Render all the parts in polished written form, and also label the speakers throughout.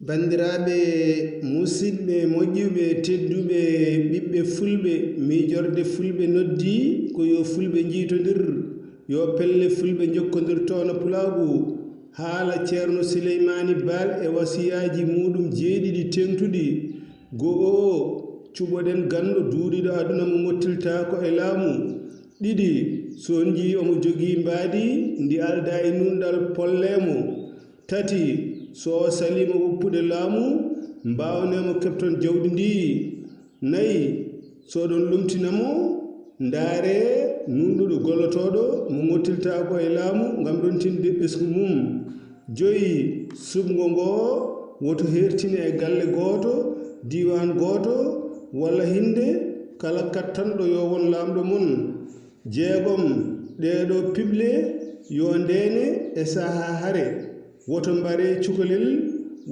Speaker 1: Bandiraɓe musidɓe moƴƴuɓe tedduɓe ɓiɓɓe fulɓe miijorde fulɓe noddi ko yo fulɓe jiitodir yo pelle fulɓe jokkodirtono pulagu haala ceerno Souleymany Baal e wasiyaji muɗum jeeɗiɗi tengtuɗi go'o cuɓoɗen gando duuɗiɗo aduna mo mottilta ko e laamu ɗiɗi sonji omo jogii mbaadi ndi alda e nunɗal pollemo tati so salima woppude laamu mbawnemo kepton jawdi ndi nayi so ɗon lumtinamo ndaare nunɗuɗo gollotoɗo mo mottilta ko e laamu ngam ɗontinde ɓesgu mum joyi subgo ngo woto hertine e galle gooto diwan gooto walla hinde kala kattanɗo yo won laamɗo mon jeegom ɗeɗo pible yo ndene e saha hare woto mbare cukalel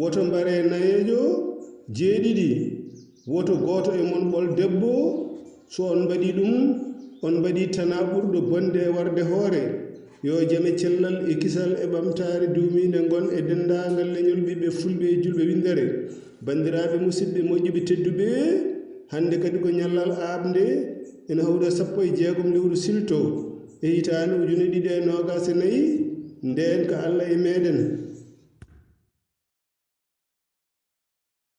Speaker 1: woto mbare nayejo jeeɗiɗi woto gooto e mon ɓol debbo so on mbaɗi ɗum on mbaɗi tana ɓurɗo bonde e warde hoore yo jame cellal e kisal e ɓamtare duumide gon e dendagal leñol ɓiɓɓe fulɓe e julɓe windere bandiraɓe musidɓe moƴƴuɓe tedduɓe hande kadi ko ñallal aɓde ene hawra 16 lewru silto e hitande 2024 nden ka Allah e meɗen